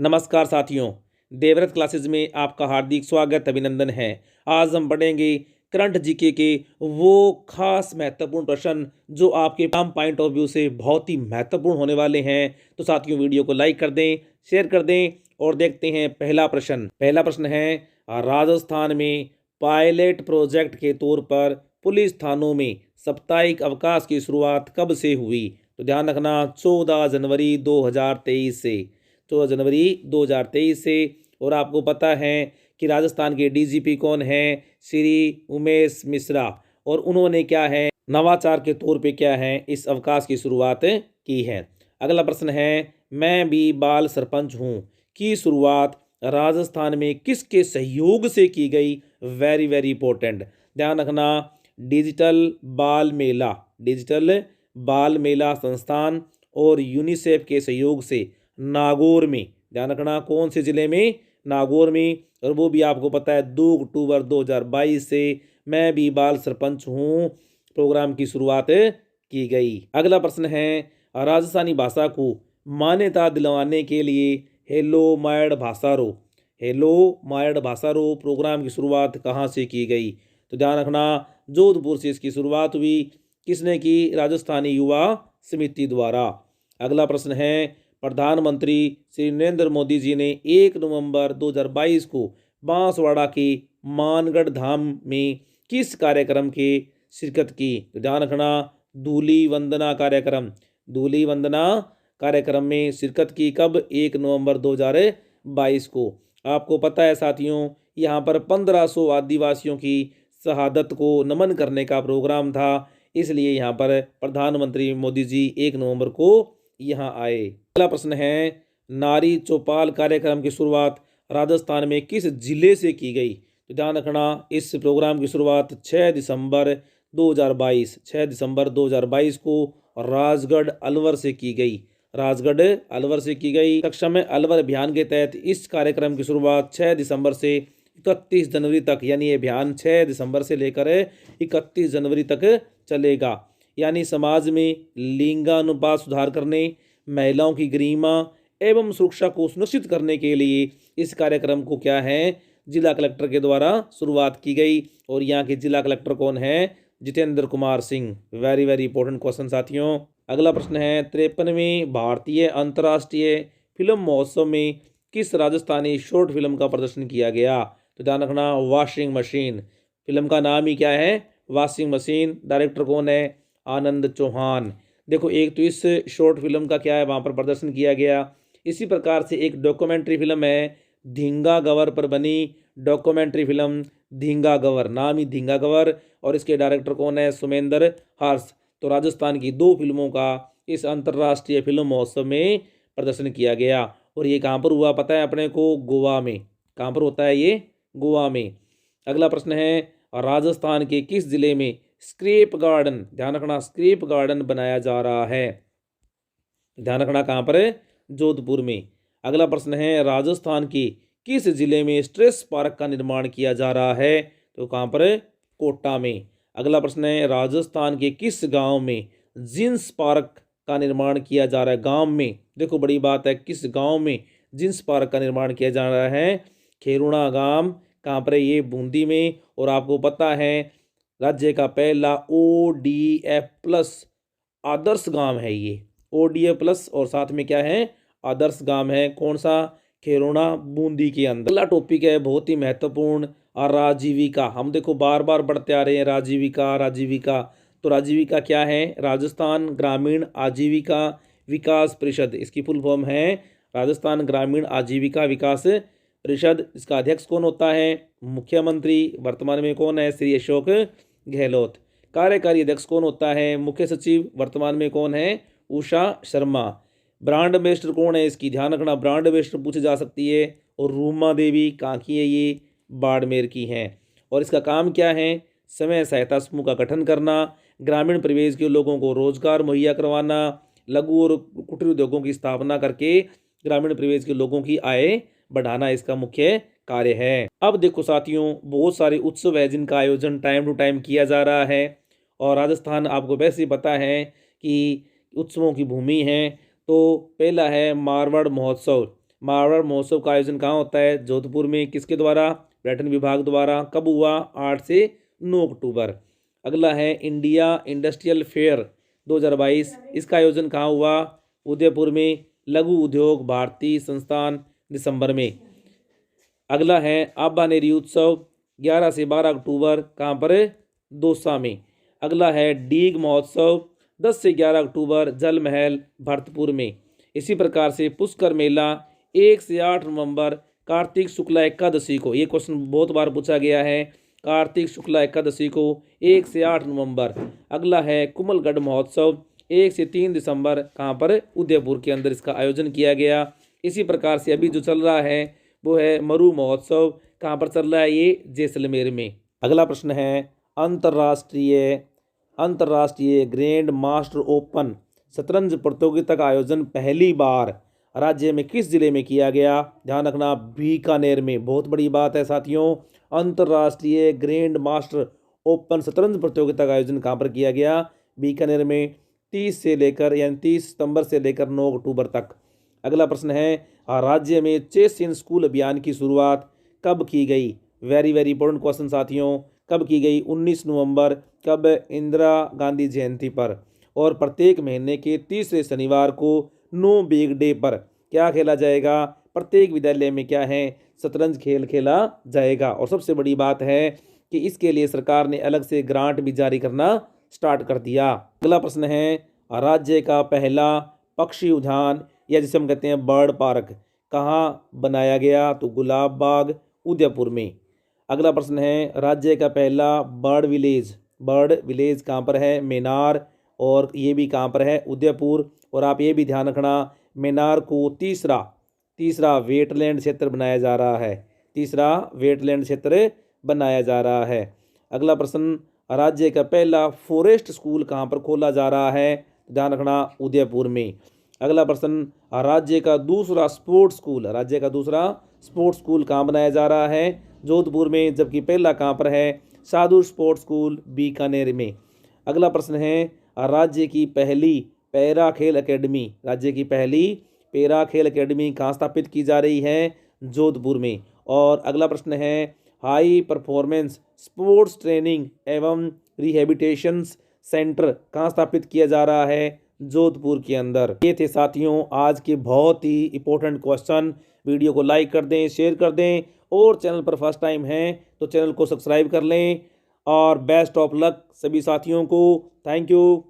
नमस्कार साथियों, देवव्रत क्लासेस में आपका हार्दिक स्वागत अभिनंदन है। आज हम पढ़ेंगे करंट जीके के वो खास महत्वपूर्ण प्रश्न जो आपके एग्जाम पॉइंट ऑफ व्यू से बहुत ही महत्वपूर्ण होने वाले हैं। तो साथियों, वीडियो को लाइक कर दें, शेयर कर दें और देखते हैं पहला प्रश्न। पहला प्रश्न है, राजस्थान में पायलट प्रोजेक्ट के तौर पर पुलिस थानों में साप्ताहिक अवकाश की शुरुआत कब से हुई? तो ध्यान रखना, 14 जनवरी 2023 से। 14 जनवरी 2023 से। और आपको पता है कि राजस्थान के डीजीपी कौन हैं? श्री उमेश मिश्रा। और उन्होंने क्या है, नवाचार के तौर पे क्या है, इस अवकाश की शुरुआत की है। अगला प्रश्न है, मैं भी बाल सरपंच हूँ की शुरुआत राजस्थान में किसके सहयोग से की गई? वेरी वेरी इंपॉर्टेंट, ध्यान रखना। डिजिटल बाल मेला संस्थान और यूनिसेफ के सहयोग से नागौर में, ध्यान रखना, कौन से जिले में? नागौर में। और वो भी आपको पता है 2 अक्टूबर 2022 से मैं भी बाल सरपंच हूँ प्रोग्राम की शुरुआत की गई। अगला प्रश्न है, राजस्थानी भाषा को मान्यता दिलवाने के लिए हेलो मायड भाषा रो प्रोग्राम की शुरुआत कहाँ से की गई? तो ध्यान रखना, जोधपुर से इसकी शुरुआत हुई। किसने की? राजस्थानी युवा समिति द्वारा। अगला प्रश्न है, प्रधानमंत्री श्री नरेंद्र मोदी जी ने 1 नवंबर 2022 को बांसवाड़ा के मानगढ़ धाम में किस कार्यक्रम के शिरकत की? तो ध्यान रखना, धूली वंदना कार्यक्रम में शिरकत की। कब? 1 नवंबर 2022 को। आपको पता है साथियों, यहाँ पर 1500 आदिवासियों की शहादत को नमन करने का प्रोग्राम था, इसलिए यहाँ पर प्रधानमंत्री मोदी जी 1 नवंबर को यहाँ आए। अगला प्रश्न है, नारी चौपाल कार्यक्रम की शुरुआत राजस्थान में किस जिले से की गई? तो ध्यान रखना, इस प्रोग्राम की शुरुआत 6 दिसंबर 2022 को राजगढ़ अलवर से की गई। सक्षम अलवर अभियान के तहत इस कार्यक्रम की शुरुआत 6 दिसंबर से 31 जनवरी तक, यानी ये अभियान 6 दिसंबर से लेकर 31 जनवरी तक चलेगा। यानी समाज में लिंगानुपात सुधार करने, महिलाओं की गरिमा एवं सुरक्षा को सुनिश्चित करने के लिए इस कार्यक्रम को क्या है, जिला कलेक्टर के द्वारा शुरुआत की गई। और यहाँ के जिला कलेक्टर कौन है? Jitendra Kumar Singh. Very very important question साथियों। अगला प्रश्न है, 53वें भारतीय अंतर्राष्ट्रीय फिल्म महोत्सव में किस राजस्थानी शॉर्ट फिल्म का प्रदर्शन किया गया? तो ध्यान रखना, वॉशिंग मशीन। फिल्म का नाम ही क्या है? Washing machine. डायरेक्टर कौन है? आनंद चौहान। देखो, एक तो इस शॉर्ट फिल्म का क्या है, वहाँ पर प्रदर्शन किया गया। इसी प्रकार से एक डॉक्यूमेंट्री फिल्म है धींगा गवर पर बनी डॉक्यूमेंट्री फिल्म धींगा गवर, नाम ही धींगा गवर। और इसके डायरेक्टर कौन है? सुमेंद्र हर्ष। तो राजस्थान की 2 फिल्मों का इस अंतर्राष्ट्रीय फिल्म महोत्सव में प्रदर्शन किया गया। और ये कहाँ पर हुआ पता है अपने को? गोवा में। कहाँ पर होता है ये? गोवा में। अगला प्रश्न है, राजस्थान के किस जिले में स्क्रेप गार्डन, ध्यान रखना, स्क्रेप गार्डन बनाया जा रहा है? ध्यान रखना, कहाँ पर? जोधपुर में। अगला प्रश्न है, राजस्थान के किस जिले में स्ट्रेस पार्क का निर्माण किया जा रहा है? तो कहाँ पर? कोटा में। अगला प्रश्न है, राजस्थान के किस गांव में जिन्स पार्क का निर्माण किया जा रहा है? गांव में, देखो बड़ी बात है, किस गांव में जिन्स पार्क का निर्माण किया जा रहा है? खेरुणा गांव। कहाँ पर? ये बूंदी में। और आपको पता है, राज्य का पहला ODF प्लस आदर्श गांव है ये। ODF प्लस और साथ में क्या है? आदर्श गांव है। कौन सा? खेरोना, बूंदी के अंदर। अगला टॉपिक है बहुत ही महत्वपूर्ण, राजीविका। हम देखो बार बार बढ़ते आ रहे हैं राजीविका। तो राजीविका क्या है? राजस्थान ग्रामीण आजीविका विकास परिषद, इसकी फुल फॉर्म है राजस्थान ग्रामीण आजीविका विकास परिषद। इसका अध्यक्ष कौन होता है? मुख्यमंत्री। वर्तमान में कौन है? श्री अशोक गहलोत। कार्यकारी अध्यक्ष कौन होता है? मुख्य सचिव। वर्तमान में कौन है? उषा शर्मा। ब्रांड एम्बेसडर कौन है इसकी? ध्यान रखना, ब्रांड एम्बेसडर पूछी जा सकती है। और रूमा देवी कहाँ की है? ये बाड़मेर की हैं। और इसका काम क्या है? समय सहायता समूह का गठन करना, ग्रामीण परिवेश के लोगों को रोजगार मुहैया करवाना, लघु और कुटीर उद्योगों की स्थापना करके ग्रामीण परिवेश के लोगों की आय बढ़ाना इसका मुख्य कार्य है। अब देखो साथियों, बहुत सारे उत्सव है जिनका आयोजन टाइम टू टाइम किया जा रहा है। और राजस्थान आपको वैसे ही पता है कि उत्सवों की भूमि है। तो पहला है मारवाड़ महोत्सव, मारवाड़ महोत्सव का आयोजन कहाँ होता है? जोधपुर में। किसके द्वारा? पर्यटन विभाग द्वारा। कब हुआ? 8 से 9 अक्टूबर। अगला है इंडिया इंडस्ट्रियल फेयर 2022, इसका आयोजन कहाँ हुआ? उदयपुर में। लघु उद्योग भारती संस्थान, दिसंबर में। अगला है आबानेरी उत्सव 11 से 12 अक्टूबर, कहाँ पर? दौसा में। अगला है डीग महोत्सव 10 से 11 अक्टूबर, जल महल, भरतपुर में। इसी प्रकार से पुष्कर मेला 1 से 8 नवंबर, कार्तिक शुक्ला एकादशी को। ये क्वेश्चन बहुत बार पूछा गया है। कार्तिक शुक्ला एकादशी को 1 से 8 नवंबर। अगला है कुमलगढ़ महोत्सव 1 से 3 दिसंबर, कहाँ पर? उदयपुर के अंदर इसका आयोजन किया गया। इसी प्रकार से अभी जो चल रहा है वो है मरु महोत्सव, कहाँ पर चल रहा है? ये जैसलमेर में। अगला प्रश्न है अंतर्राष्ट्रीय ग्रैंड मास्टर ओपन शतरंज प्रतियोगिता का आयोजन पहली बार राज्य में किस जिले में किया गया? ध्यान रखना, बीकानेर में। बहुत बड़ी बात है साथियों। अंतर्राष्ट्रीय ग्रैंड मास्टर ओपन शतरंज प्रतियोगिता का आयोजन कहाँ पर किया गया? बीकानेर में। 30 सितंबर से लेकर 9 अक्टूबर तक। अगला प्रश्न है राज्य में चेस इन स्कूल अभियान की शुरुआत कब की गई? वेरी वेरी इंपॉर्टेंट क्वेश्चन साथियों। कब की गई? 19 नवंबर। कब? इंदिरा गांधी जयंती पर। और प्रत्येक महीने के तीसरे शनिवार को नो बिग डे पर क्या खेला जाएगा? प्रत्येक विद्यालय में क्या है? शतरंज खेल खेला जाएगा। और सबसे बड़ी बात है कि इसके लिए सरकार ने अलग से ग्रांट भी जारी करना स्टार्ट कर दिया। अगला प्रश्न है राज्य का पहला पक्षी उद्यान या जिसे हम कहते हैं बर्ड पार्क कहाँ बनाया गया? तो गुलाब बाग, उदयपुर में। अगला प्रश्न है राज्य का पहला बर्ड विलेज कहाँ पर है? मेनार। और ये भी कहाँ पर है? उदयपुर। और आप ये भी ध्यान रखना, मेनार को तीसरा वेटलैंड क्षेत्र बनाया जा रहा है। तीसरा वेटलैंड क्षेत्र बनाया जा रहा है। अगला प्रश्न राज्य का पहला फॉरेस्ट स्कूल कहाँ पर खोला जा रहा है? ध्यान रखना, उदयपुर में। अगला प्रश्न राज्य का दूसरा स्पोर्ट्स स्कूल कहाँ बनाया जा रहा है? जोधपुर में। जबकि पहला कहाँ पर है? साधु स्पोर्ट्स स्कूल, बीकानेर में। अगला प्रश्न है राज्य की पहली पैरा खेल अकेडमी कहाँ स्थापित की जा रही है? जोधपुर में। और अगला प्रश्न है हाई परफॉर्मेंस स्पोर्ट्स ट्रेनिंग एवं रिहेबिलिटेशन सेंटर कहाँ स्थापित किया जा रहा है? जोधपुर के अंदर। ये थे साथियों आज के बहुत ही इंपॉर्टेंट क्वेश्चन। वीडियो को लाइक कर दें, शेयर कर दें, और चैनल पर फर्स्ट टाइम हैं तो चैनल को सब्सक्राइब कर लें। और बेस्ट ऑफ लक सभी साथियों को। Thank you.